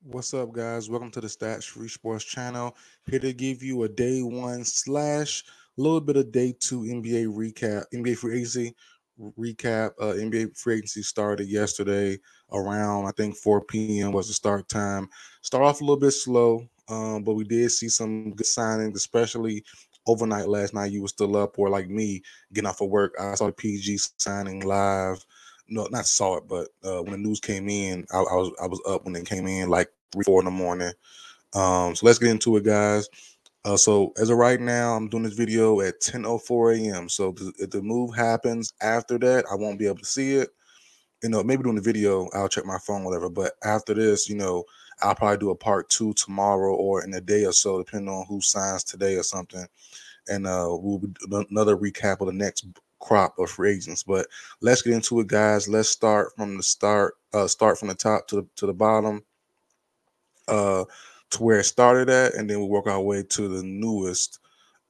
What's up, guys? Welcome to the Stats Free Sports channel. Here to give you a day one slash little bit of day two NBA recap, NBA free agency recap. NBA free agency started yesterday around I think 4 p.m. was the start time. Start off a little bit slow, but we did see some good signings, especially overnight last night. You were still up, or like me, getting off of work. I saw the PG signing live. No, not saw it, but when the news came in, I was up when it came in, like 3, 4 in the morning. So let's get into it, guys. So as of right now, I'm doing this video at 10:04 a.m. So if the move happens after that, I won't be able to see it. Maybe during the video, I'll check my phone, whatever. But after this, I'll probably do a part two tomorrow or in a day or so, depending on who signs today or something. And we'll do another recap of the next crop of free agents. But let's get into it, guys. Let's start from the start. Start from the top to the bottom, uh, to where it started at, and then we'll work our way to the newest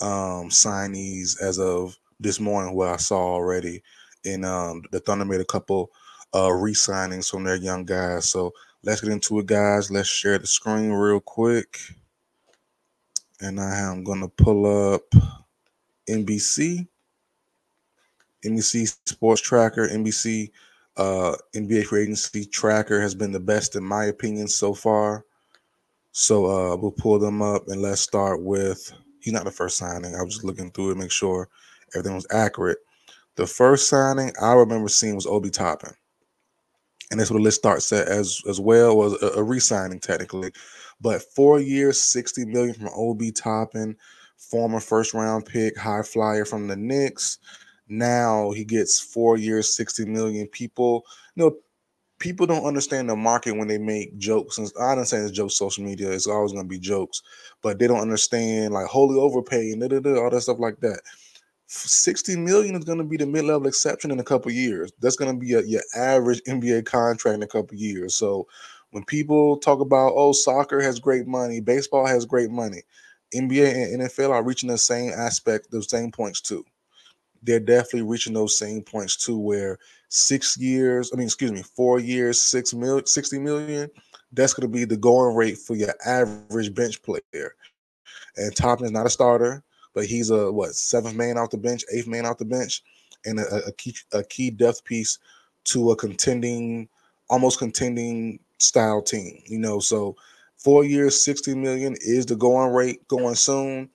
signees as of this morning, who I saw already. And the Thunder made a couple re-signings from their young guys. So let's get into it, guys. Let's share the screen real quick. And I am going to pull up NBC. NBC Sports Tracker, NBC NBA Free Agency Tracker has been the best in my opinion so far. So we'll pull them up and let's start with, he's not the first signing. I was just looking through it, make sure everything was accurate. The first signing I remember seeing was Obi Toppin. And that's what the list starts at as well, was a re-signing technically. But 4 years, $60 million from Obi Toppin, former first round pick, high flyer from the Knicks. Now he gets 4 years, 60 million. People don't understand the market when they make jokes. And I don't say it's jokes, social media, it's always gonna be jokes, but they don't understand like holy overpay and all that stuff like that. 60 million is gonna be the mid-level exception in a couple years. That's gonna be your average NBA contract in a couple years. So when people talk about, oh, soccer has great money, baseball has great money, NBA and NFL are reaching the same aspect, those same points too. They're definitely reaching those same points too, where 4 years, 60 million, that's going to be the going rate for your average bench player. And Toppin is not a starter, but he's seventh man off the bench, eighth man off the bench, and a key depth piece to a almost contending style team. So 4 years, 60 million is the going rate going soon.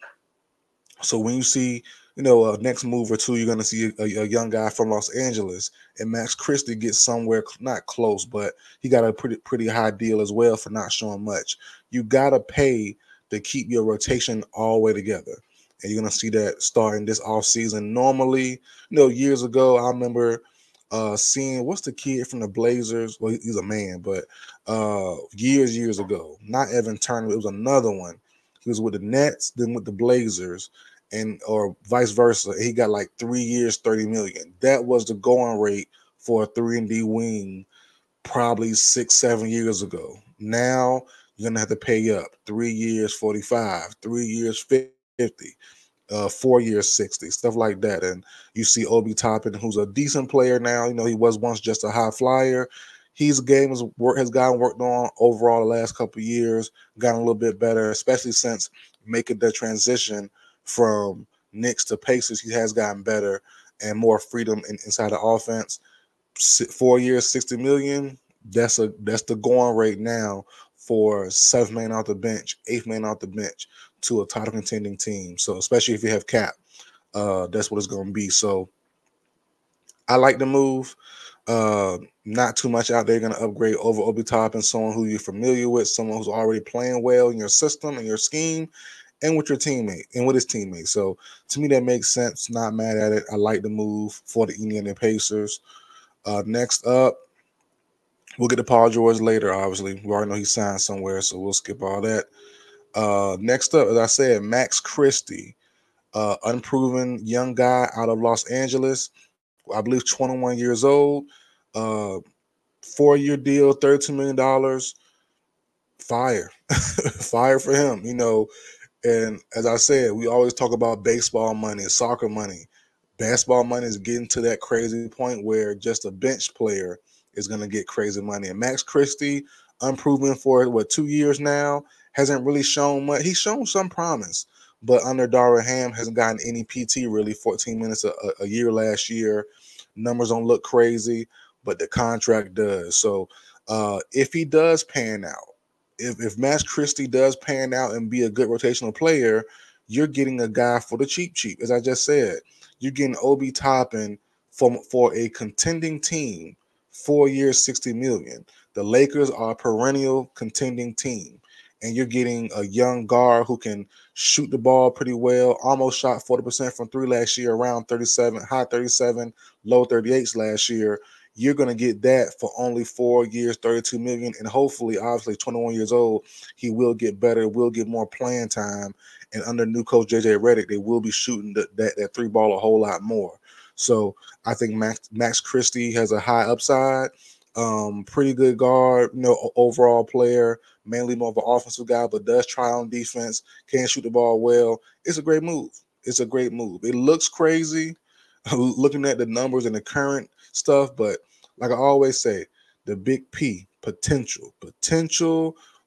So when you see, next move or two, you're going to see a young guy from Los Angeles, and Max Christie gets somewhere not close, but he got a pretty high deal as well for not showing much. You got to pay to keep your rotation all the way together, and you're going to see that starting this off season. Normally, years ago, I remember seeing, what's the kid from the Blazers? Well, he's a man, but years ago, not Evan Turner, it was another one. He was with the Nets, then with the Blazers, and or vice versa. He got like 3 years, 30 million. That was the going rate for a 3-and-D wing probably 6, 7 years ago. Now you're gonna have to pay up. 3 years, 45, 3 years, 50. 4 years, 60, stuff like that. And you see Obi Toppin, who's a decent player now. He was once just a high flyer. His game has gotten worked on overall the last couple of years, gotten a little bit better, especially since making the transition from Knicks to Pacers. He has gotten better and more freedom inside the offense. 4 years, 60 million. That's the going rate now for seventh man off the bench, eighth man off the bench to a title contending team. So especially if you have cap, that's what it's going to be. So I like the move. Not too much out there going to upgrade over Obi Toppin, someone who you're familiar with, someone who's already playing well in your system and your scheme, and with your teammate and with his teammates. So to me, that makes sense. Not mad at it. I like the move for the Indiana Pacers. Next up, we'll get to Paul George later. Obviously, we already know he signed somewhere, so we'll skip all that. Next up, as I said, Max Christie, unproven young guy out of Los Angeles. I believe 21 years old. Uh, 4-year deal, $32 million. Fire. Fire for him, And as I said, we always talk about baseball money, soccer money. Basketball money is getting to that crazy point where just a bench player is going to get crazy money. And Max Christie, unproven for what 2 years now. Hasn't really shown much. He's shown some promise, but under Darvin Ham hasn't gotten any PT really. 14 minutes a year last year. Numbers don't look crazy, but the contract does. So if he does pan out, if Max Christie does pan out and be a good rotational player, you're getting a guy for the cheap. As I just said, you're getting Obi Toppin for a contending team, 4 years, $60 million. The Lakers are a perennial contending team, and you're getting a young guard who can shoot the ball pretty well. Almost shot 40% from three last year, around 37, high 37, low 38s last year. You're going to get that for only 4 years, $32 million, and hopefully, obviously, 21 years old, he will get better, will get more playing time. And under new coach JJ Redick, they will be shooting that three ball a whole lot more. So I think Max Christie has a high upside. Pretty good guard, overall player, mainly more of an offensive guy, but does try on defense, can shoot the ball well. It's a great move. It's a great move. It looks crazy looking at the numbers and the current stuff, but like I always say, the big P, potential,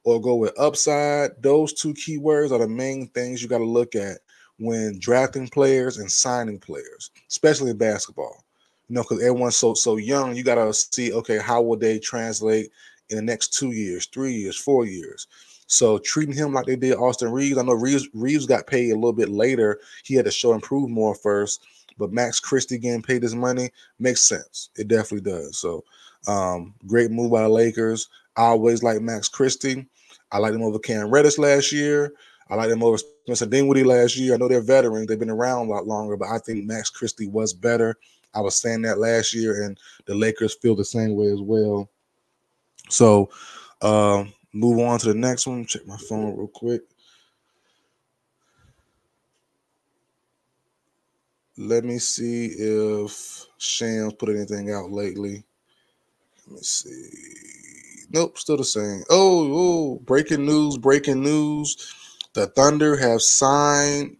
or go with upside. Those two keywords are the main things you got to look at when drafting players and signing players, especially in basketball. Because everyone's so young, you got to see, okay, how will they translate in the next 2 years, 3 years, 4 years? So treating him like they did Austin Reeves. I know Reeves got paid a little bit later. He had to show improve more first. But Max Christie getting paid his money makes sense. It definitely does. So great move by the Lakers. I always like Max Christie. I liked him over Cam Reddish last year. I liked him over Spencer Dinwiddie last year. I know they're veterans. They've been around a lot longer, but I think Max Christie was better. I was saying that last year, and the Lakers feel the same way as well. So move on to the next one. Check my phone real quick. Let me see if Shams put anything out lately. Let me see. Nope, still the same. Oh, breaking news. The Thunder have signed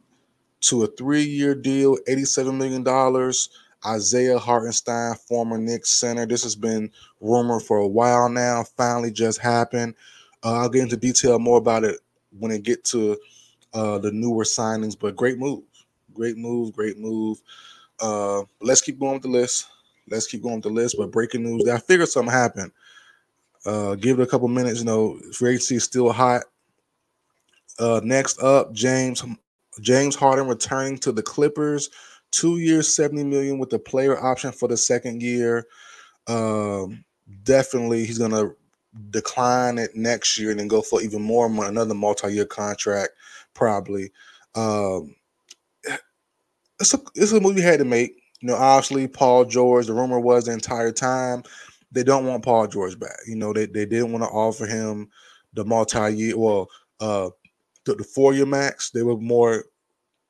to a 3-year deal, $87 million. Isaiah Hartenstein, former Knicks center. This has been rumored for a while now. Finally just happened. I'll get into detail more about it when it get to the newer signings, but great move. Great move. Let's keep going with the list. But breaking news, I figured something happened. Give it a couple minutes. Free agency is still hot. Next up, James Harden returning to the Clippers. 2 years, $70 million with the player option for the second year. Definitely, he's gonna decline it next year and then go for even more money, another multi-year contract, probably. It's a move you had to make. Obviously, Paul George. The rumor was the entire time they don't want Paul George back. They didn't want to offer him the multi-year. Well, the 4-year max. They were more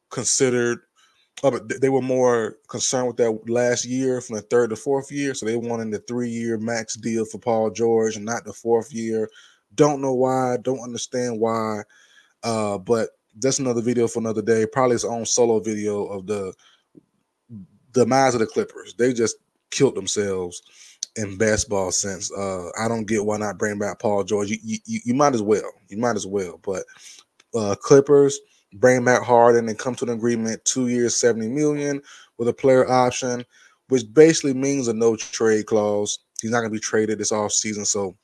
considered. But they were more concerned with that last year from the 3rd to 4th year. So they wanted the 3-year max deal for Paul George and not the 4th year. Don't know why. Don't understand why. But that's another video for another day. Probably his own solo video of the demise of the Clippers. They just killed themselves in basketball sense. I don't get why not bring back Paul George. You might as well. But Clippers bring back Harden and come to an agreement. 2 years, $70 million with a player option, which basically means a no trade clause. He's not going to be traded this offseason. So,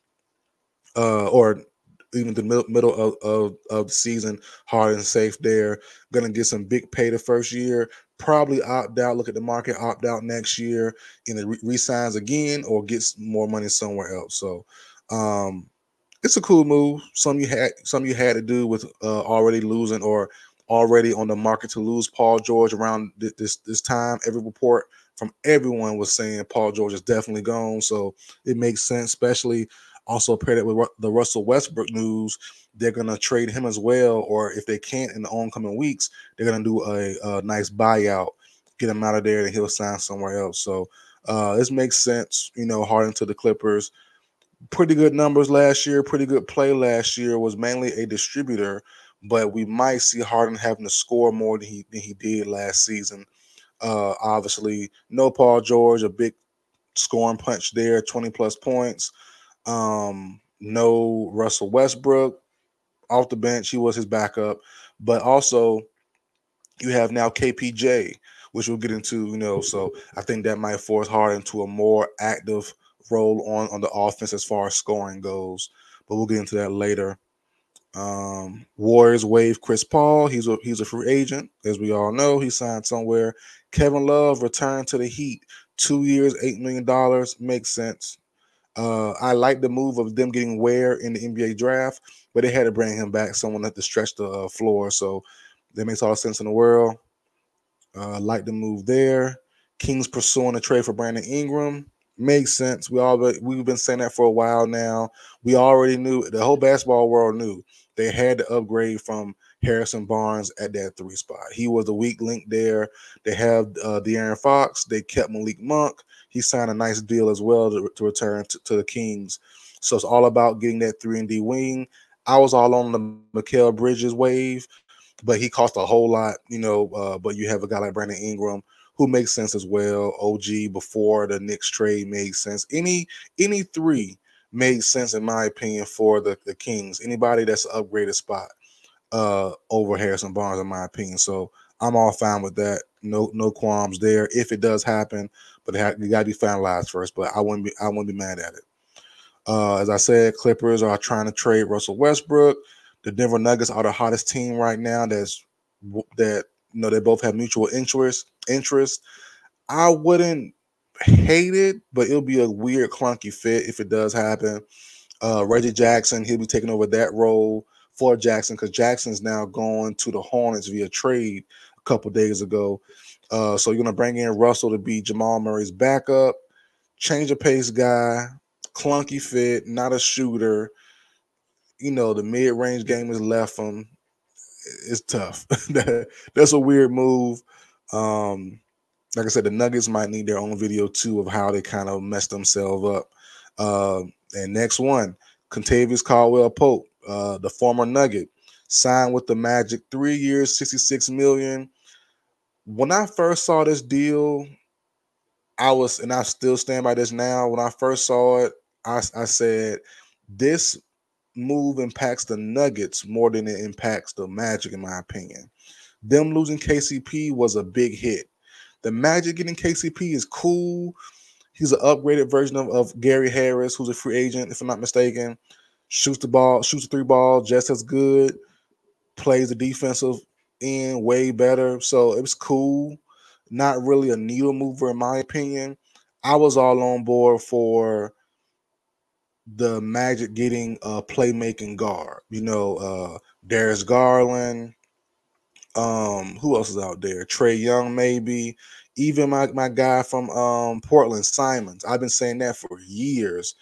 or even the middle of the season, Harden's safe there. Going to get some big pay the first year. Probably opt out. Look at the market. Opt out next year, and then resigns again or gets more money somewhere else. So, it's a cool move. Some you had to do with already losing or already on the market to lose Paul George around this time. Every report from everyone was saying Paul George is definitely gone. So it makes sense, especially also paired it with the Russell Westbrook news. They're going to trade him as well, or if they can't in the oncoming weeks, they're going to do a nice buyout, get him out of there, and he'll sign somewhere else. So this makes sense. Harden to the Clippers. Pretty good numbers last year, pretty good play last year, was mainly a distributor, but we might see Harden having to score more than he did last season. Obviously, no Paul George, a big scoring punch there, 20 plus points. No Russell Westbrook off the bench. He was his backup. But also, you have now KPJ, which we'll get into, so I think that might force Harden to a more active role on the offense as far as scoring goes. But we'll get into that later. Warriors waive Chris Paul. He's a free agent, as we all know. He signed somewhere. Kevin Love returned to the Heat. 2 years, $8 million. Makes sense. I like the move of them getting Ware in the NBA draft, but they had to bring him back, someone that to stretch the floor. So that makes all the sense in the world. Like the move there. Kings pursuing a trade for Brandon Ingram. Makes sense. We've been saying that for a while now. We already knew, the whole basketball world knew they had to upgrade from Harrison Barnes at that 3 spot. He was the weak link there. They have De'Aaron Fox. They kept Malik Monk. He signed a nice deal as well to return to the Kings. So it's all about getting that 3-and-D wing. I was all on the Mikal Bridges wave, but he cost a whole lot, but you have a guy like Brandon Ingram who makes sense as well. OG before the Knicks trade made sense. Any 3 made sense, in my opinion, for the Kings. Anybody that's an upgraded spot over Harrison Barnes, in my opinion. So I'm all fine with that. No qualms there if it does happen, but it got to be finalized first. But I wouldn't be mad at it. As I said, Clippers are trying to trade Russell Westbrook. The Denver Nuggets are the hottest team right now. They both have mutual interest. I wouldn't hate it, but it'll be a weird, clunky fit if it does happen. Reggie Jackson, he'll be taking over that role for Jackson, because Jackson's now going to the Hornets via trade a couple days ago. So you're going to bring in Russell to be Jamal Murray's backup, change of pace guy, clunky fit, not a shooter. The mid-range game has left him. It's tough. That's a weird move. Like I said, the Nuggets might need their own video too of how they kind of messed themselves up. And next one, Contavious Caldwell-Pope, the former Nugget, signed with the Magic, 3 years, $66 million. When I first saw this deal, and I still stand by this now. When I first saw it, I said, this move impacts the Nuggets more than it impacts the Magic, in my opinion. Them losing KCP was a big hit. The Magic getting KCP is cool. He's an upgraded version of Gary Harris, who's a free agent, if I'm not mistaken. Shoots the 3 ball just as good. Plays the defensive end way better. So it was cool. Not really a needle mover, in my opinion. I was all on board for the Magic getting a playmaking guard. Darius Garland. Who else is out there? Trae Young, maybe. Even my guy from Portland, Simons. I've been saying that for years.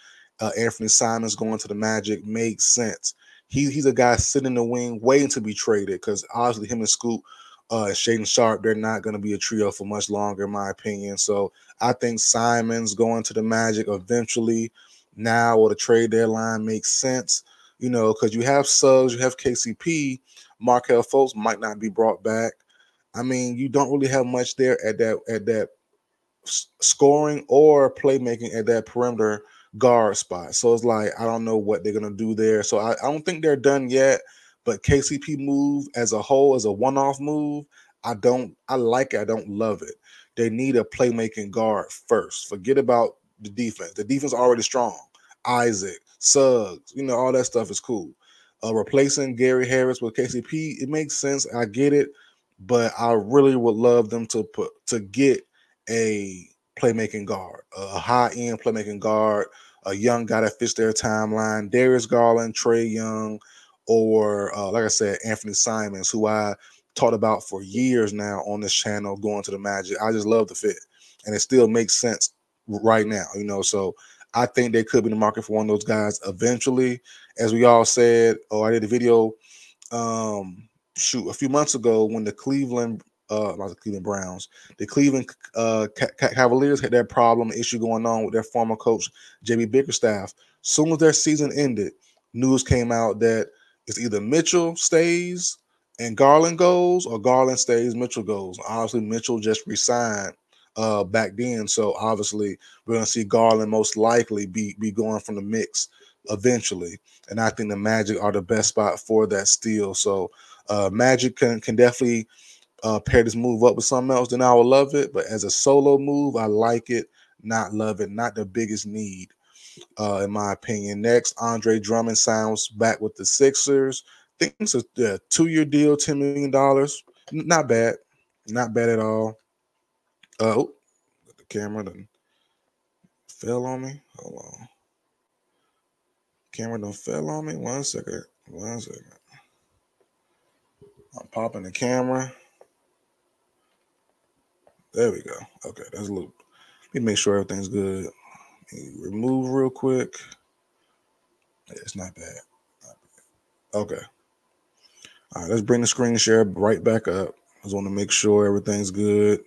Anthony Simons going to the Magic makes sense. He's a guy sitting in the wing waiting to be traded, because obviously him and Scoop, Shaden Sharp, they're not going to be a trio for much longer, in my opinion. So I think Simons going to the Magic eventually, now or the trade deadline, makes sense. Because you have Suggs, you have KCP. Markelle Fultz might not be brought back. I mean, you don't really have much there at that scoring or playmaking at that perimeter guard spot. So it's like, I don't know what they're going to do there. So I don't think they're done yet, but KCP move as a whole, as a one-off move, I like it. I don't love it. They need a playmaking guard first. Forget about the defense. The defense is already strong. Isaac, Suggs, all that stuff is cool. Replacing Gary Harris with KCP, it makes sense. I get it, but I really would love them to get a playmaking guard, a high-end playmaking guard, a young guy that fits their timeline. Darius Garland, Trae Young, or like I said, Anthony Simons, who I talked about for years now on this channel, going to the Magic. I just love the fit, and it still makes sense right now. So I think they could be in the market for one of those guys eventually. As we all said, I did a video a few months ago when the Cleveland Browns, the Cleveland Cavaliers had that issue going on with their former coach, JB Bickerstaff. Soon as their season ended, news came out that it's either Mitchell stays and Garland goes, or Garland stays, Mitchell goes. Obviously, Mitchell just resigned back then, so obviously we're going to see Garland most likely be going from the mix eventually. And I think the Magic are the best spot for that still. So Magic can definitely pair this move up with something else, then I would love it. But as a solo move, I like it, not love it, not the biggest need, in my opinion. Next, Andre Drummond sounds back with the Sixers. I think it's a 2-year deal, $10 million. Not bad. Not bad at all. The camera done fell on me. Hold on. Camera done fell on me. 1 second. 1 second. I'm popping the camera. There we go. Okay, that's a little. Let me make sure everything's good. Remove real quick. Yeah, it's not bad. Not bad. Okay. All right, let's bring the screen share right back up. I just want to make sure everything's good.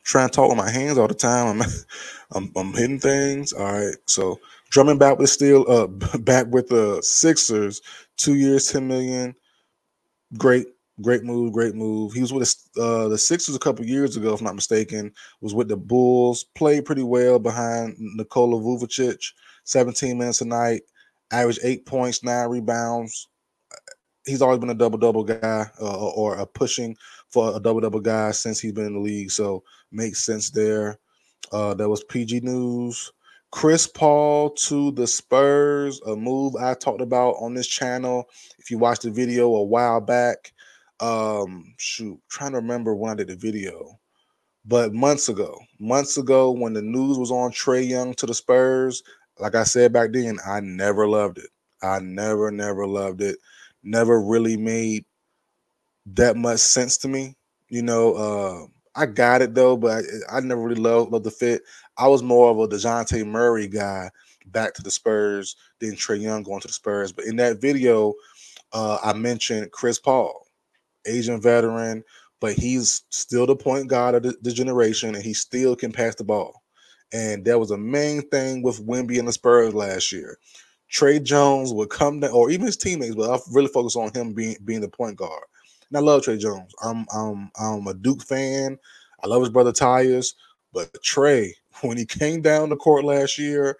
Trying to talk with my hands all the time. I'm hitting things. All right. So Drummond back with back with the Sixers, 2 years, $10 million. Great move, great move. He was with the Sixers a couple years ago, if I'm not mistaken. Was with the Bulls, played pretty well behind Nikola Vucevic. 17 minutes a night, averaged 8 points, 9 rebounds. He's always been a double-double guy, or a pushing for a double-double guy since he's been in the league. So makes sense there. That was PG News. Chris Paul to the Spurs, a move I talked about on this channel. If you watched the video a while back, trying to remember when I did the video, but months ago when the news was on Trae Young to the Spurs, like I said back then, I never loved it. I never loved it. Never really made that much sense to me. I got it though, but I never really loved the fit. I was more of a DeJounte Murray guy back to the Spurs than Trae Young going to the Spurs. But in that video, I mentioned Chris Paul, Asian veteran, but he's still the point guard of the generation, and he still can pass the ball. And that was a main thing with Wemby and the Spurs last year. Trey Jones would come down, or even his teammates, but I really focus on him being the point guard. And I love Trey Jones. I'm a Duke fan. I love his brother Tyus, but Trey, when he came down the court last year,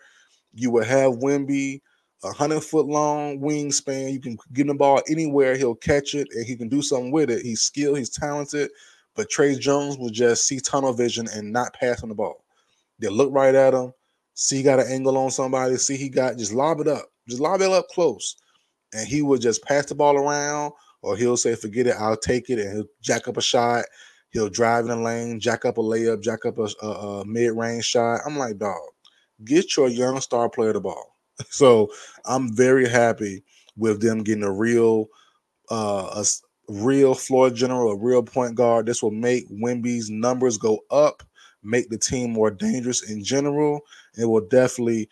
you would have Wemby, 100-foot long wingspan. You can give him the ball anywhere, he'll catch it, and he can do something with it. He's skilled, he's talented, but Trey Jones would just see tunnel vision and not pass on the ball. They look right at him, see he got an angle on somebody, see he got, just lob it up close, and he would just pass the ball around, or he'll say, forget it, I'll take it, and he'll jack up a shot. He'll drive in the lane, jack up a layup, jack up a mid-range shot. I'm like, dog, get your young star player the ball. So I'm very happy with them getting a real floor general, a real point guard. This will make Wemby's numbers go up, make the team more dangerous in general. It will definitely,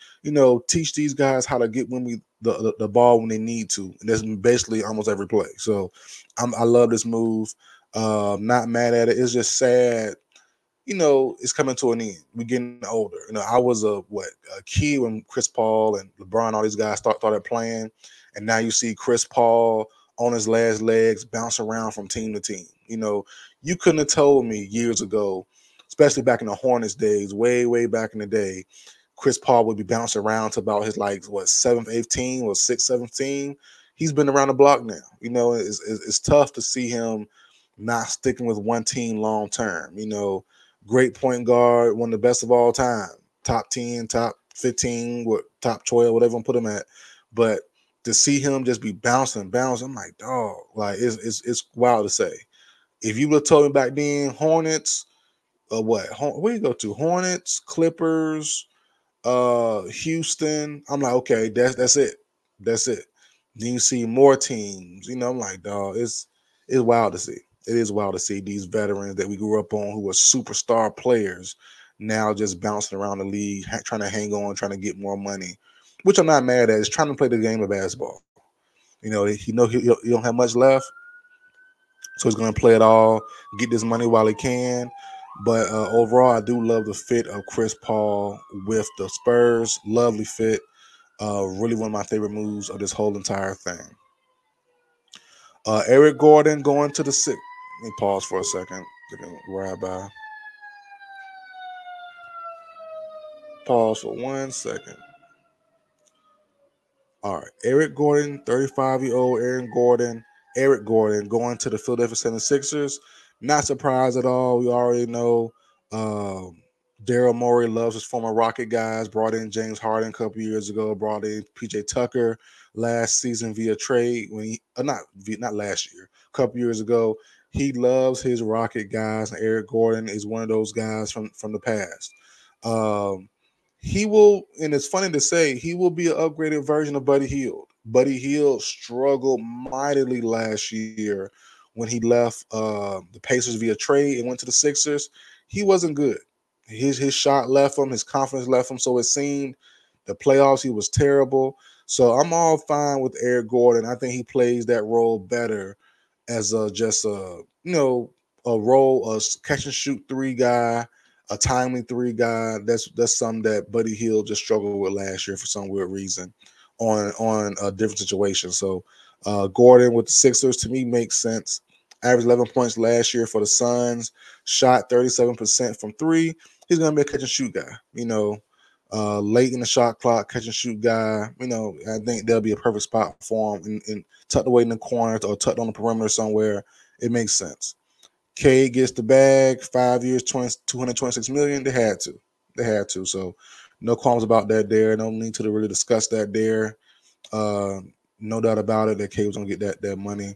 teach these guys how to get Wemby the ball when they need to. And that's basically almost every play. So I love this move. Not mad at it. It's just sad. It's coming to an end. We're getting older. I was a kid when Chris Paul and LeBron, all these guys started playing, and now you see Chris Paul on his last legs bounce around from team to team. You couldn't have told me years ago, especially back in the Hornets days, way back in the day, Chris Paul would be bouncing around to about his 7th, 8th team or 6th, 7th team. He's been around the block now. It's tough to see him not sticking with one team long term. Great point guard, one of the best of all time, top 10, top 15, top 12, whatever I'm put him at. But to see him just be bouncing, I'm like, dog, it's wild to say. If you would have told me back then, Hornets, where you go to? Hornets, Clippers, Houston. I'm like, okay, that's it. Then you see more teams. I'm like, dog, it's wild to see. It is wild to see these veterans that we grew up on who were superstar players now just bouncing around the league, trying to hang on, trying to get more money, which I'm not mad at. It's trying to play the game of basketball. He don't have much left, so he's going to play it all, get this money while he can. But overall, I do love the fit of Chris Paul with the Spurs. Lovely fit. Really one of my favorite moves of this whole entire thing. Eric Gordon going to the six. Let me pause for a second. Where I by. Pause for 1 second. All right, Eric Gordon, 35-year-old Eric Gordon going to the Philadelphia 76ers. Not surprised at all. We already know Daryl Morey loves his former Rocket guys. Brought in James Harden a couple years ago. Brought in PJ Tucker last season via trade. When he not last year, a couple years ago. He loves his Rocket guys, and Eric Gordon is one of those guys from the past. He will, and it's funny to say, he will be an upgraded version of Buddy Hield. Buddy Hield struggled mightily last year when he left the Pacers via trade and went to the Sixers. He wasn't good. His shot left him, his confidence left him. So it seemed the playoffs he was terrible. So I'm all fine with Eric Gordon. I think he plays that role better as just a role, a catch and shoot three guy, a timely three guy. That's something that Buddy Hield just struggled with last year for some weird reason on a different situation. So Gordon with the Sixers to me makes sense. Averaged 11 points last year for the Suns. Shot 37% from three. He's gonna be a catch and shoot guy. Late in the shot clock, catch and shoot guy. I think there'll be a perfect spot for him and tucked away in the corner or tucked on the perimeter somewhere. It makes sense. K gets the bag, 5 years, 226 million. They had to. So no qualms about that there. No need to really discuss that there. No doubt about it that K was gonna get that money.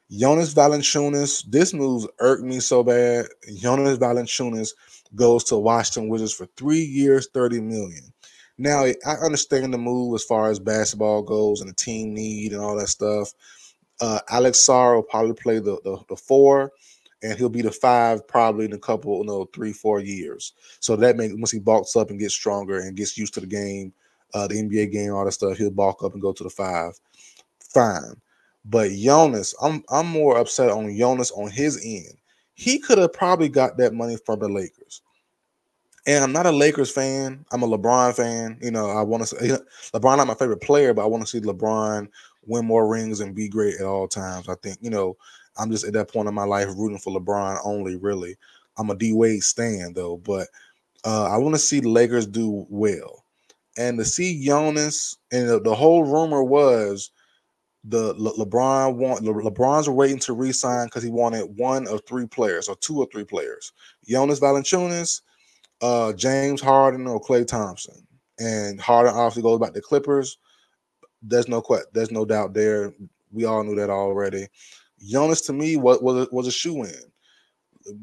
Jonas Valanciunas, this move irked me so bad. Jonas Valanciunas goes to Washington Wizards for 3 years, 30 million. Now I understand the move as far as basketball goes and the team need and all that stuff. Alex Sarr will probably play the four, and he'll be the five probably in a couple, 3-4 years. So that makes once he bulks up and gets stronger and gets used to the game, the NBA game, all that stuff, he'll bulk up and go to the five. Fine. But Jonas, I'm more upset on Jonas on his end. He could have probably got that money from the Lakers. And I'm not a Lakers fan. I'm a LeBron fan. I want to say LeBron not my favorite player, but I want to see LeBron win more rings and be great at all times. I think, I'm just at that point in my life rooting for LeBron only, really. I'm a D-Wade stan, though. But I want to see the Lakers do well. And to see Jonas, and the whole rumor was LeBron's waiting to re-sign because he wanted one of three players or two or three players. Jonas Valanciunas, James Harden, or Klay Thompson. And Harden obviously goes back to Clippers. There's no doubt there. We all knew that already. Jonas to me was a shoe-in.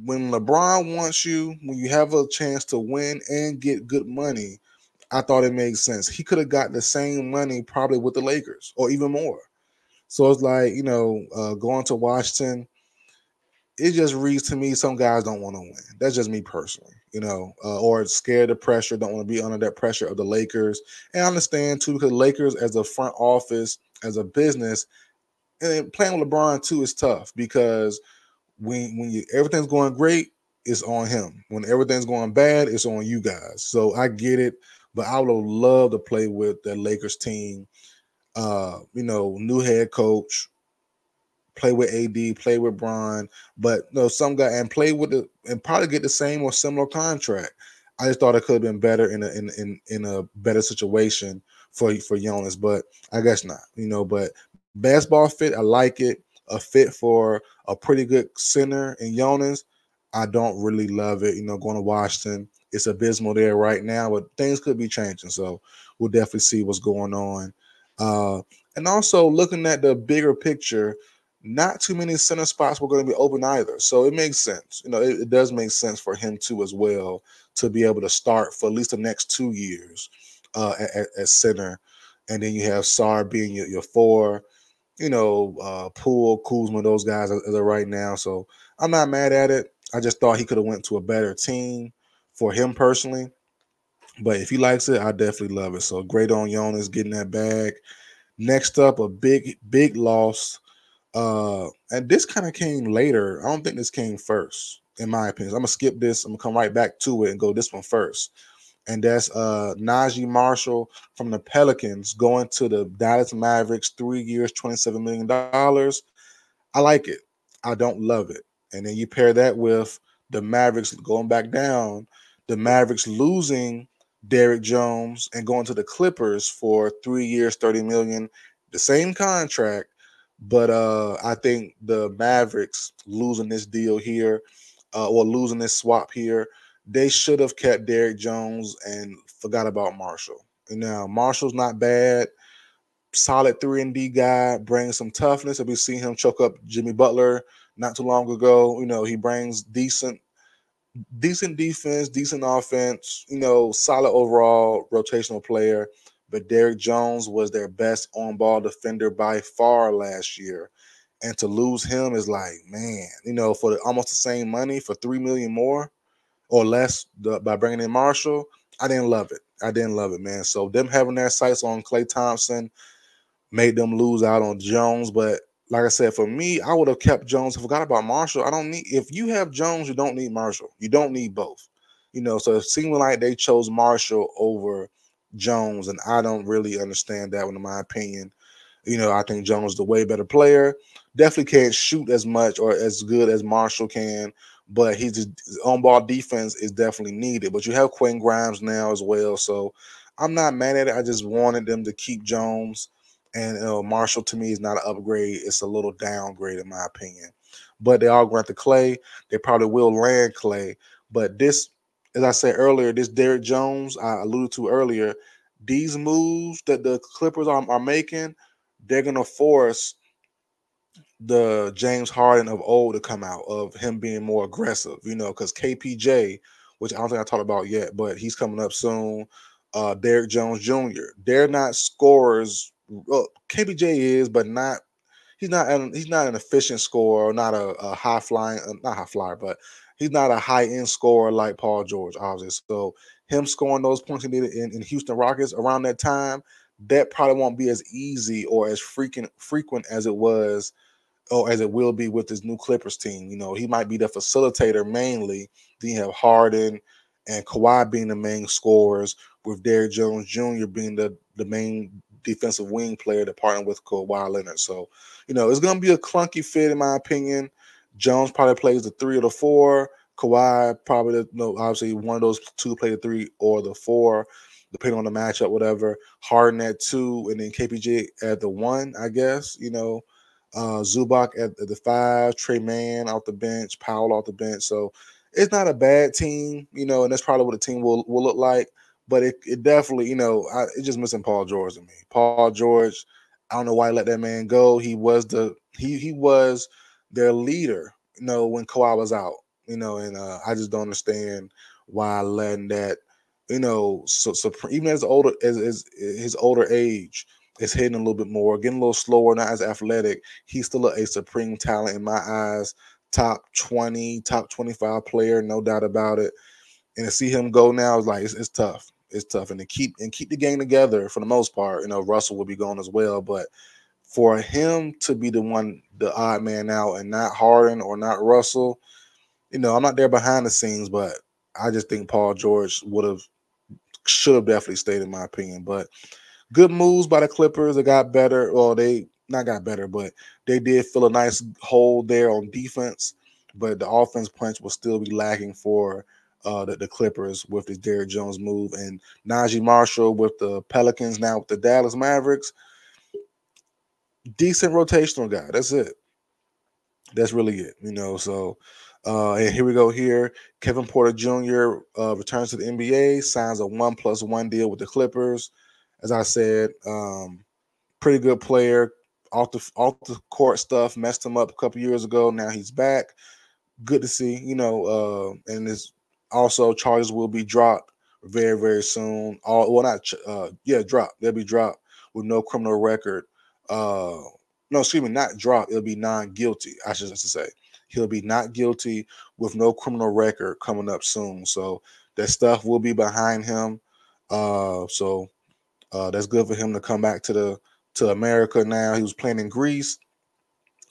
When LeBron wants you, when you have a chance to win and get good money, I thought it made sense. He could have got the same money probably with the Lakers or even more. So it's like, going to Washington, it just reads to me some guys don't want to win. That's just me personally, or scared of pressure, don't want to be under that pressure of the Lakers. And I understand, too, because Lakers as a front office, as a business, and playing with LeBron, too, is tough because when everything's going great, it's on him. When everything's going bad, it's on you guys. So I get it, but I would love to play with the Lakers team. New head coach, play with AD, play with Bron, but some guy and play with and probably get the same or similar contract. I just thought it could have been better in a better situation for Jonas, but I guess not. But basketball fit, I like it. A fit for a pretty good center in Jonas, I don't really love it. Going to Washington, it's abysmal there right now, but things could be changing. So we'll definitely see what's going on. And also looking at the bigger picture, not too many center spots were going to be open either. So it makes sense. It does make sense for him too as well to be able to start for at least the next 2 years at center. And then you have Sarr being your four, Poole, Kuzma, those guys as of right now. So I'm not mad at it. I just thought he could have went to a better team for him personally. But if he likes it, I definitely love it. So great on Jonas getting that bag. Next up, a big loss. And this kind of came later. I don't think this came first, in my opinion. I'm going to skip this. I'm going to come right back to it and go this one first. And that's Najee Marshall from the Pelicans going to the Dallas Mavericks, 3 years, $27 million. I like it. I don't love it. And then you pair that with the Mavericks going back down, the Mavericks losing Derrick Jones, and going to the Clippers for 3 years, 30 million, the same contract. But I think the Mavericks losing this deal here, or losing this swap here, they should have kept Derrick Jones and forgot about Marshall. And now Marshall's not bad, solid 3-and-D guy, brings some toughness. And we see him choke up Jimmy Butler not too long ago. He brings decent defense, decent offense, solid overall rotational player. But Derrick Jones was their best on-ball defender by far last year. And to lose him is like, man, for almost the same money, for $3 million more or less by bringing in Marshall, I didn't love it. I didn't love it, man. So them having their sights on Klay Thompson made them lose out on Jones. But like I said, for me, I would have kept Jones. I forgot about Marshall. I don't need, if you have Jones, you don't need Marshall. You don't need both. So it seemed like they chose Marshall over Jones, and I don't really understand that one, in my opinion. I think Jones is the way better player. Definitely can't shoot as much or as good as Marshall can, but his on-ball defense is definitely needed. But you have Quentin Grimes now as well, so I'm not mad at it. I just wanted them to keep Jones, and Marshall to me is not an upgrade. It's a little downgrade in my opinion. But they all grant the Klay. They probably will land Klay. But this, as I said earlier, this Derrick Jones I alluded to earlier, these moves that the Clippers are making, they're going to force the James Harden of old to come out, of him being more aggressive, because KPJ, which I don't think I talked about yet, but he's coming up soon. Derrick Jones Jr. They're not scorers. Well, KPJ is, but not. He's not an efficient scorer, not a high flying, not high flyer, but he's not a high end scorer like Paul George, obviously. So him scoring those points he needed in Houston Rockets around that time, that probably won't be as easy or as frequent as it was, or as it will be with this new Clippers team. He might be the facilitator mainly. Then you have Harden and Kawhi being the main scorers, with Derrick Jones Jr. being the main defensive wing player to partner with Kawhi Leonard. So, it's going to be a clunky fit in my opinion. Jones probably plays the 3 or the 4. Kawhi probably, obviously one of those two play the 3 or the 4, depending on the matchup, whatever. Harden at 2, and then KPJ at the 1, I guess. Zubac at the 5, Trey Mann off the bench, Powell off the bench. So it's not a bad team, and that's probably what the team will look like. But it definitely, it's just missing Paul George to me. Paul George, I don't know why he let that man go. He was he was their leader, when Kawhi was out, and I just don't understand why letting that, so even as his older age is hitting a little bit more, getting a little slower, not as athletic, he's still a supreme talent in my eyes. Top 20, top 25 player, no doubt about it. And to see him go now is like it's tough. It's tough, and to keep the game together for the most part. Russell will be gone as well, but for him to be the odd man out, and not Harden or not Russell, I'm not there behind the scenes, but I just think Paul George should have definitely stayed, in my opinion. But good moves by the Clippers. They got better. Well, they not got better, but they did fill a nice hole there on defense. But the offense punch will still be lacking for the Clippers with this Derrick Jones move, and Najee Marshall with the Pelicans, now with the Dallas Mavericks. Decent rotational guy. That's it. That's really it. So and here we go here. Kevin Porter Jr. Returns to the NBA, signs a 1+1 deal with the Clippers. As I said, pretty good player. Off the court stuff messed him up a couple years ago. Now he's back. Good to see, and this also charges will be dropped very, very soon. Dropped. They'll be dropped with no criminal record. No, excuse me, not dropped. It'll be non-guilty. I should say he'll be not guilty with no criminal record coming up soon. So that stuff will be behind him. So that's good for him to come back to America now. He was playing in Greece,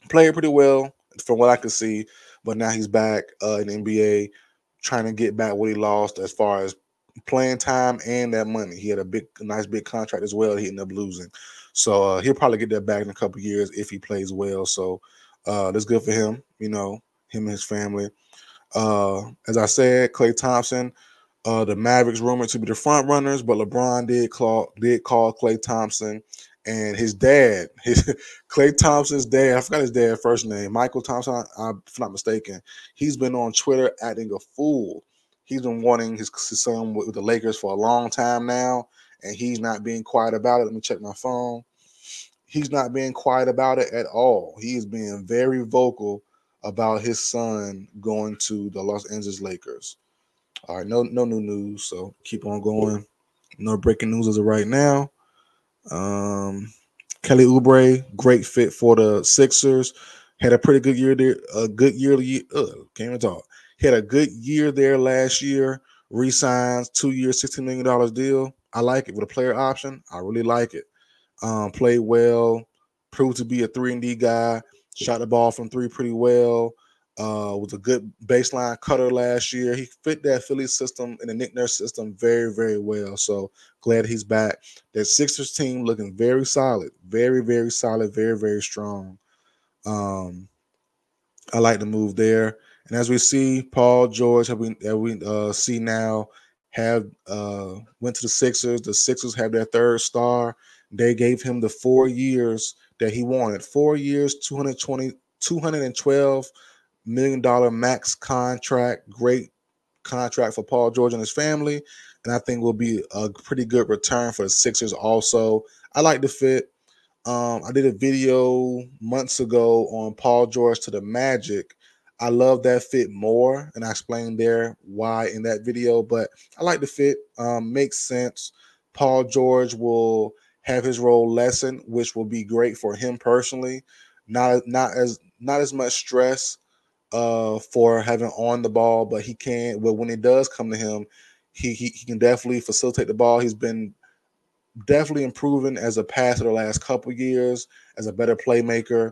played pretty well from what I could see, but now he's back in the NBA, trying to get back what he lost as far as playing time and that money. He had a nice big contract as well. He ended up losing, so he'll probably get that back in a couple of years if he plays well. So that's good for him. Him and his family. As I said, Klay Thompson. The Mavericks rumored to be the front runners, but LeBron did call Klay Thompson and his dad, his Klay Thompson's dad. I forgot his dad's first name, Michael Thompson. If I'm not mistaken, he's been on Twitter acting a fool. He's been wanting his son with the Lakers for a long time now, and he's not being quiet about it. Let me check my phone. He's not being quiet about it at all. He is being very vocal about his son going to the Los Angeles Lakers. All right, no new news, so keep on going. No breaking news as of right now. Kelly Oubre, great fit for the Sixers. Had a pretty good year there. A good year. Can't even talk. He had a good year there last year. Resigns 2 years, $16 million deal. I like it with a player option. I really like it. Played well. Proved to be a 3-and-D guy. Shot the ball from three pretty well. Was a good baseline cutter last year. He fit that Philly system and the Nick Nurse system very, very well. So glad he's back. That Sixers team looking very solid, very, very solid, very, very strong. I like the move there. And as we see, Paul George, we see now, have went to the Sixers. The Sixers have their third star. They gave him the 4 years that he wanted. 4 years, $212 million max contract. Great contract for Paul George and his family. And I think will be a pretty good return for the Sixers also. I like the fit. I did a video months ago on Paul George to the Magic. I love that fit more, and I explained there why in that video, but I like the fit. Makes sense. Paul George will have his role lessened, which will be great for him personally. Not as much stress for having on the ball, but he can. But when it does come to him, he can definitely facilitate the ball. He's been definitely improving as a passer the last couple years, as a better playmaker.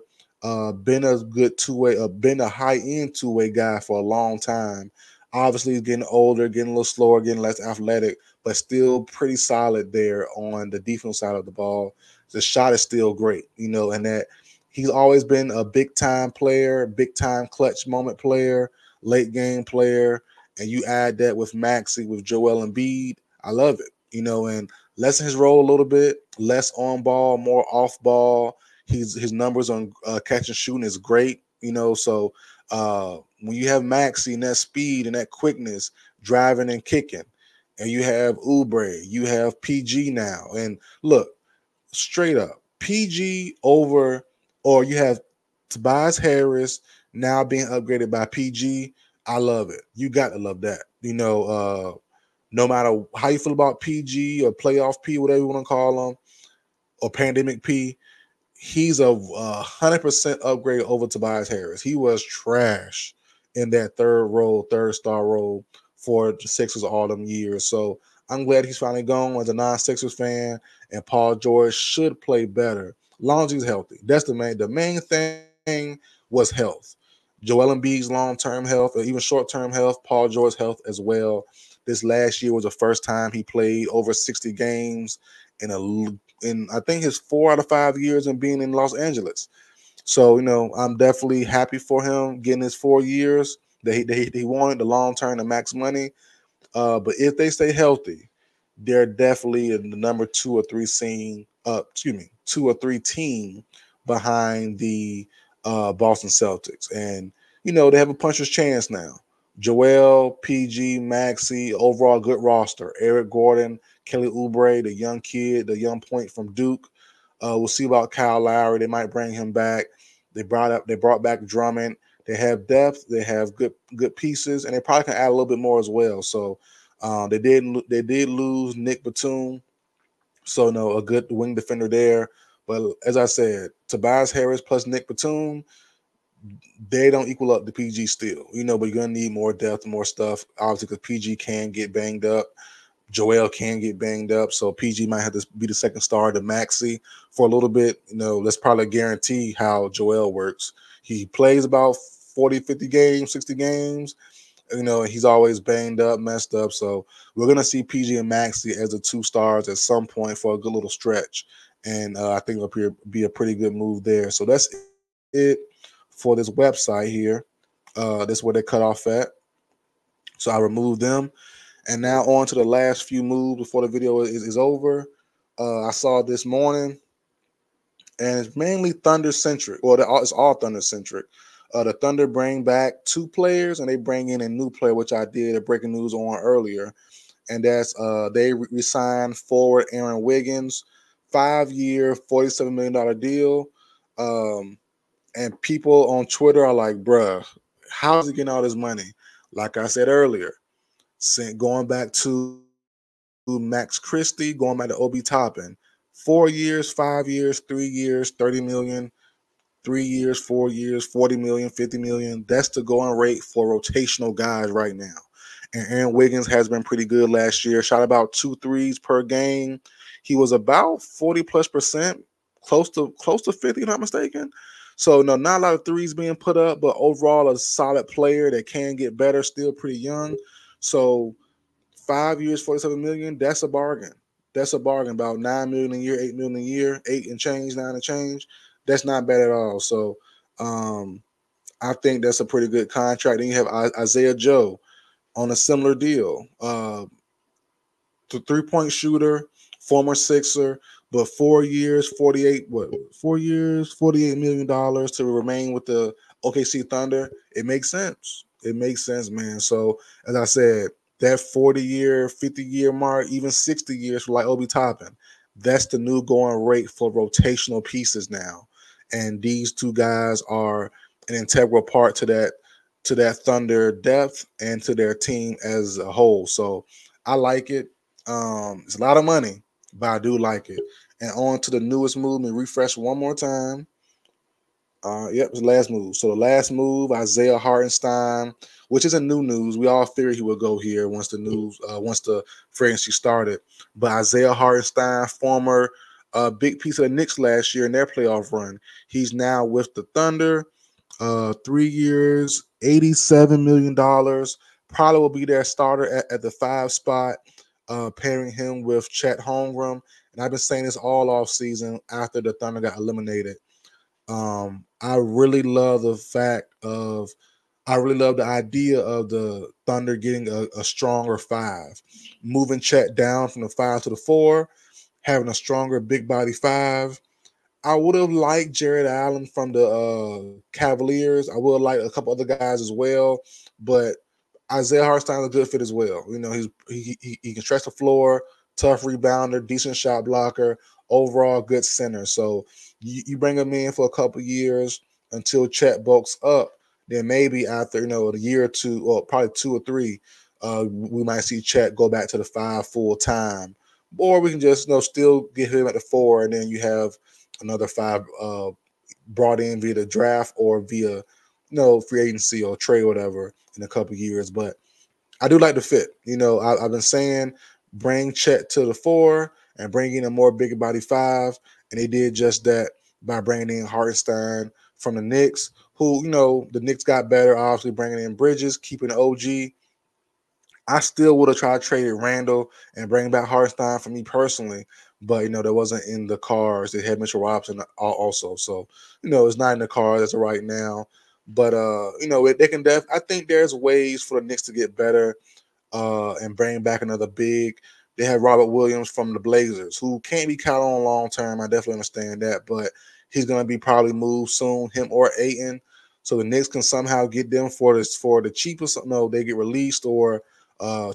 Been a good two-way, been a high-end two-way guy for a long time. Obviously, he's getting older, getting a little slower, getting less athletic, but still pretty solid there on the defensive side of the ball. The shot is still great, and that he's always been a big-time player, big-time clutch moment player, late-game player, and you add that with Maxey, with Joel Embiid, I love it, and lessen his role a little bit, less on ball, more off ball. His numbers on catch and shooting is great, So when you have Maxey and that speed and that quickness, driving and kicking, and you have Oubre, you have PG now, and look, straight up PG over, or you have Tobias Harris now being upgraded by PG. I love it. You got to love that, no matter how you feel about PG or playoff P, whatever you want to call him, or pandemic P, he's a 100% upgrade over Tobias Harris. He was trash in that third star role for the Sixers all them years. So I'm glad he's finally gone as a non-Sixers fan, and Paul George should play better as long as he's healthy. That's the main thing was health. Joel Embiid's long-term health, or even short-term health, Paul George's health as well. This last year was the first time he played over 60 games in I think his 4 out of 5 years in being in Los Angeles. So, I'm definitely happy for him getting his 4 years that he wanted, the long-term, the max money. But if they stay healthy, they're definitely in the number 2 or 3 2 or 3 team behind the Boston Celtics. And, they have a puncher's chance now. Joel, PG, Maxey, overall good roster. Eric Gordon, Kelly Oubre, the young kid, the young point from Duke. We'll see about Kyle Lowry. They might bring him back. They brought back Drummond. They have depth. They have good pieces, and they probably can add a little bit more as well. So they did lose Nick Batum, so a good wing defender there. But as I said, Tobias Harris plus Nick Batum, they don't equal up to PG still, but you're gonna need more depth, more stuff, obviously, because PG can get banged up. Joel can get banged up, so PG might have to be the second star to Maxey for a little bit. Let's probably guarantee how Joel works. He plays about 40, 50 games, 60 games. He's always banged up, messed up. So we're going to see PG and Maxey as the 2 stars at some point for a good little stretch. And I think it'll be a pretty good move there. So that's it for this website here. That's where they cut off at. So I removed them. And now on to the last few moves before the video is over. I saw this morning, and it's mainly Thunder centric. Well, it's all Thunder centric. The Thunder bring back 2 players, and they bring in a new player, which I did a breaking news on earlier. And that's they re-signed forward Aaron Wiggins, 5-year, $47 million deal. And people on Twitter are like, bruh, how's he getting all this money? Like I said earlier, going back to Max Christie, going back to Obi Toppin, 4 years, 5 years, 3 years, 30 million, 3 years, 4 years, 40 million, 50 million. That's the going rate for rotational guys right now. And Aaron Wiggins has been pretty good last year. Shot about 2 threes per game. He was about 40+%, close to 50, if I'm not mistaken. So no, not a lot of threes being put up, but overall a solid player that can get better, still pretty young. So 5 years, 47 million, that's a bargain. That's a bargain. About 9 million a year, 8 million a year, 8 and change, 9 and change. That's not bad at all. So I think that's a pretty good contract. Then you have Isaiah Joe on a similar deal. The 3-point shooter, former Sixer, but 4 years, 48, what, 4 years, $48 million to remain with the OKC Thunder. It makes sense. It makes sense, man. So, as I said, that 40-year, 50-year mark, even 60 years for like Obi Toppin, that's the new going rate for rotational pieces now. And these 2 guys are an integral part to that Thunder depth and to their team as a whole. So I like it. It's a lot of money, but I do like it. And on to the newest move, and refresh one more time. Yep, it's the last move. So the last move, Isaiah Hartenstein, which isn't new news. We all figured he would go here once the free agency started. But Isaiah Hartenstein, former big piece of the Knicks last year in their playoff run, he's now with the Thunder. 3 years, $87 million. Probably will be their starter at the 5 spot, pairing him with Chet Holmgren. And I've been saying this all off season after the Thunder got eliminated. I really love the idea of the Thunder getting a stronger 5, moving Chet down from the 5 to the 4, having a stronger big body 5. I would have liked Jared Allen from the Cavaliers. I would have liked a couple other guys as well, but Isaiah Hartenstein is a good fit as well. You know, he can stretch the floor, tough rebounder, decent shot blocker, overall good center. So you bring him in for a couple years until Chet bulks up. Then maybe after a year or 2, or probably 2 or 3, we might see Chet go back to the 5 full time, or we can just still get him at the 4, and then you have another 5 brought in via the draft or via free agency or trade or whatever in a couple years. But I do like the fit. I've been saying bring Chet to the 4 and bring in a more bigger body 5, and they did just that by bringing in Hartenstein from the Knicks, who the Knicks got better, obviously bringing in Bridges, keeping OG. I still would have tried to trade Randall and bring back Hartenstein for me personally, but that wasn't in the cards. They had Mitchell Robinson also, so it's not in the cards as of right now. But they can I think there's ways for the Knicks to get better and bring back another big. They have Robert Williams from the Blazers, who can't be counted on long term. I definitely understand that, but he's going to be probably moved soon, him or Ayton. So the Knicks can somehow get them for the cheapest. No, they get released or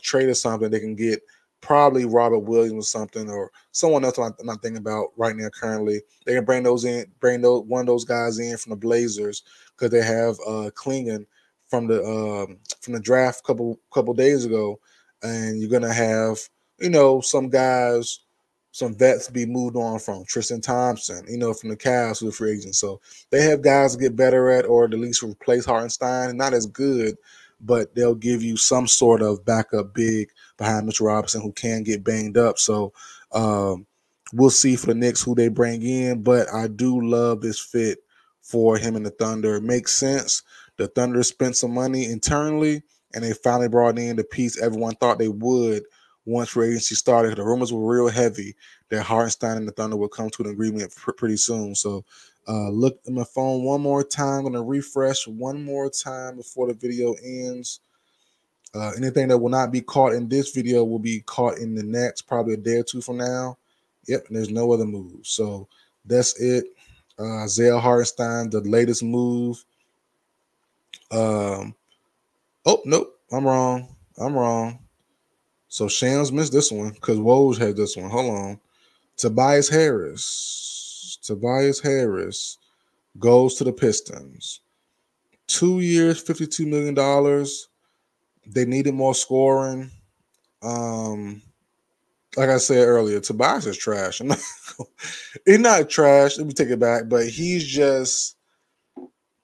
trade or something. They can get probably Robert Williams or something, or someone else I'm not thinking about right now currently. They can bring one of those guys in from the Blazers because they have Klingon from the draft couple days ago, and you're gonna have some guys, some vets be moved on from Tristan Thompson, from the Cavs who are free agents. So they have guys to get better at, or at least replace Hartenstein. Not as good, but they'll give you some sort of backup big behind Mitchell Robinson who can get banged up. So we'll see for the Knicks who they bring in, but I do love this fit for him and the Thunder. It makes sense. The Thunder spent some money internally, and they finally brought in the piece everyone thought they would once free agency started. The rumors were real heavy that Hartenstein and the Thunder would come to an agreement pretty soon. So look at my phone one more time. I'm going to refresh one more time before the video ends. Anything that will not be caught in this video will be caught in the next, probably a day or two from now. Yep, and there's no other moves. So that's it. Isaiah Hartenstein, the latest move. Oh, nope. I'm wrong. So Shams missed this one because Woj had this one. Hold on. Tobias Harris. Tobias Harris goes to the Pistons. 2 years, $52 million. They needed more scoring. Like I said earlier, Tobias is trash. He's not trash. Let me take it back, but he's just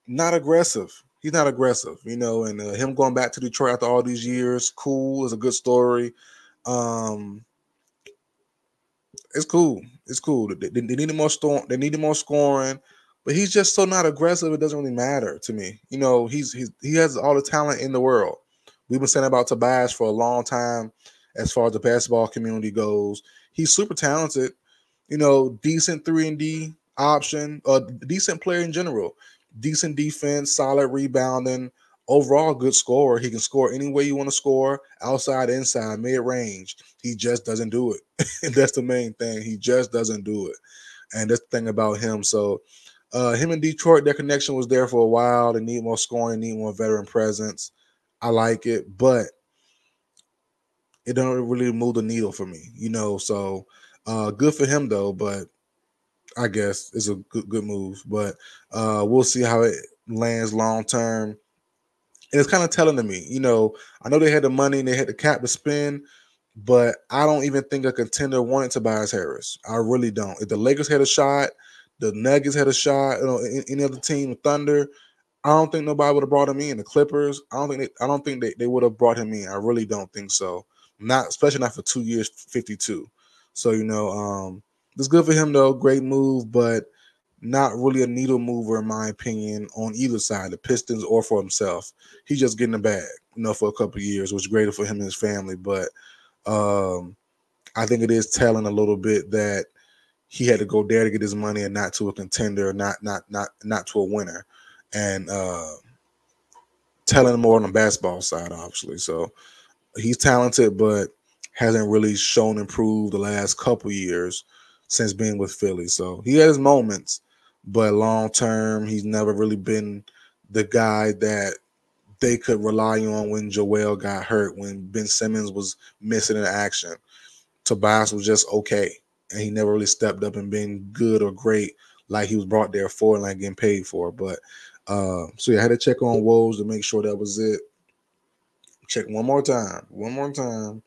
not aggressive. He's not aggressive, you know. And him going back to Detroit after all these years, cool. Is a good story. It's cool. It's cool. They needed more storm. They needed more scoring, but he's just so not aggressive. It doesn't really matter to me. You know, he has all the talent in the world. We've been saying about Tobias for a long time, as far as the basketball community goes. He's super talented. You know, decent 3-and-D option, decent player in general. Decent defense, solid rebounding, overall good scorer. He can score any way you want to score, outside, inside, mid-range. He just doesn't do it. And that's the main thing. He just doesn't do it. And that's the thing about him. So him and Detroit, their connection was there for a while. They need more scoring, need more veteran presence. I like it, but it don't really move the needle for me, you know. So good for him though, but I guess it's a good move. But we'll see how it lands long term. And it's kind of telling to me, you know, I know they had the money and they had the cap to spend, but I don't even think a contender wanted Tobias Harris. I really don't. If the Lakers had a shot, the Nuggets had a shot, you know, any other team, Thunder, I don't think nobody would have brought him in. The Clippers, I don't think they would have brought him in. I really don't think so. Not especially not for 2 years, 52. So, you know, it's good for him though. Great move, but not really a needle mover in my opinion on either side, the Pistons or for himself. He's just getting the bag, you know, for a couple of years, which is greater for him and his family. But I think it is telling a little bit that he had to go there to get his money and not to a contender, not to a winner. And telling more on the basketball side, obviously. So he's talented, but hasn't really shown improved the last couple years since being with Philly. So he had his moments, but long term, he's never really been the guy that they could rely on when Joel got hurt, when Ben Simmons was missing in action. Tobias was just okay, and he never really stepped up and been good or great like he was brought there for and like getting paid for. But so yeah, I had to check on Woj to make sure that was it. Check one more time.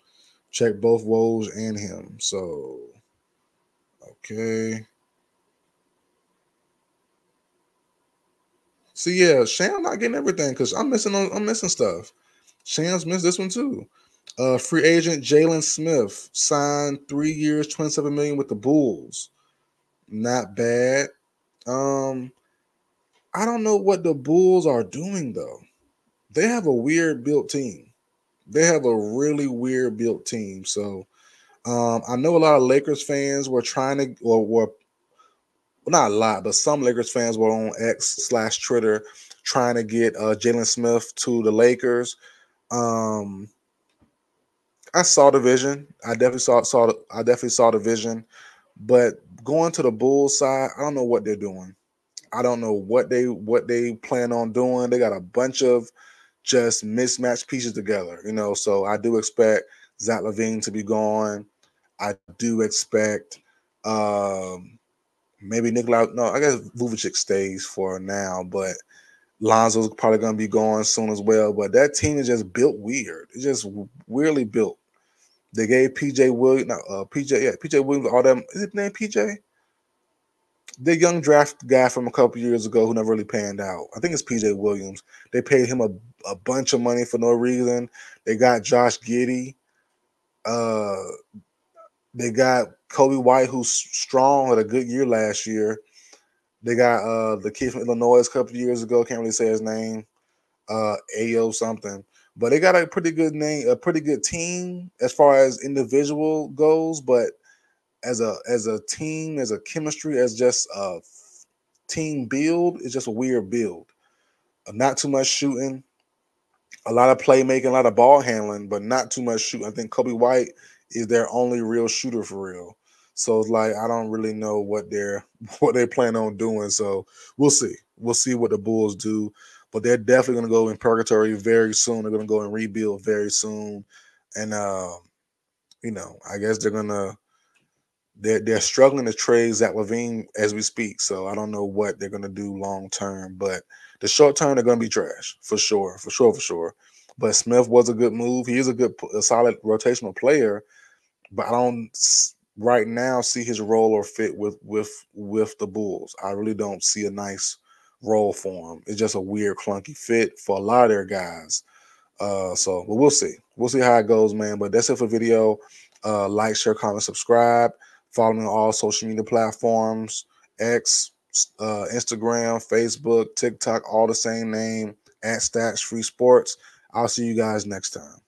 Check both Woj and him. So okay. See, yeah, Sham not getting everything because I'm missing stuff. Sham's missed this one too. Free agent Jalen Smith signed 3 years, $27 million with the Bulls. Not bad. I don't know what the Bulls are doing though. They have a weird built team. They have a really weird built team. So I know a lot of Lakers fans were trying to, or were well, not a lot, but some Lakers fans were on X/Twitter trying to get Jalen Smith to the Lakers. I saw the vision. I definitely saw the vision. But going to the Bulls side, I don't know what they're doing. I don't know what they plan on doing. They got a bunch of just mismatched pieces together, you know. So I do expect Zach LaVine to be gone. I do expect maybe Nikolai. No, I guess Vucevic stays for now, but Lonzo's probably going to be gone soon as well. But that team is just built weird. It's just weirdly built. They gave PJ Williams, PJ Williams, all them. Is his name PJ? The young draft guy from a couple years ago who never really panned out. I think it's PJ Williams. They paid him a bunch of money for no reason. They got Josh Giddey. They got Kobe White, who's strong, had a good year last year. They got the kid from Illinois a couple years ago. Can't really say his name. Ayo something. But they got a pretty good name, a pretty good team as far as individual goes. But as a team, as a chemistry, as just a team build, it's just a weird build. Not too much shooting. a lot of playmaking, a lot of ball handling, but not too much shooting. I think Kobe White is their only real shooter for real. So it's like I don't really know what they're what they plan on doing. So we'll see. We'll see what the Bulls do. But they're definitely going to go in purgatory very soon. They're going to go and rebuild very soon. And I guess they're struggling to trade Zach LaVine as we speak. So I don't know what they're gonna do long term, but the short term they're gonna be trash for sure, for sure, for sure. But Smith was a good move. He is a solid rotational player, but I don't right now see his role or fit with the Bulls. I really don't see a nice role for him. It's just a weird, clunky fit for a lot of their guys. But we'll see. We'll see how it goes, man. But that's it for video. Like, share, comment, subscribe. Follow me on all social media platforms: X, Instagram, Facebook, TikTok, all the same name at Stats Free Sports. I'll see you guys next time.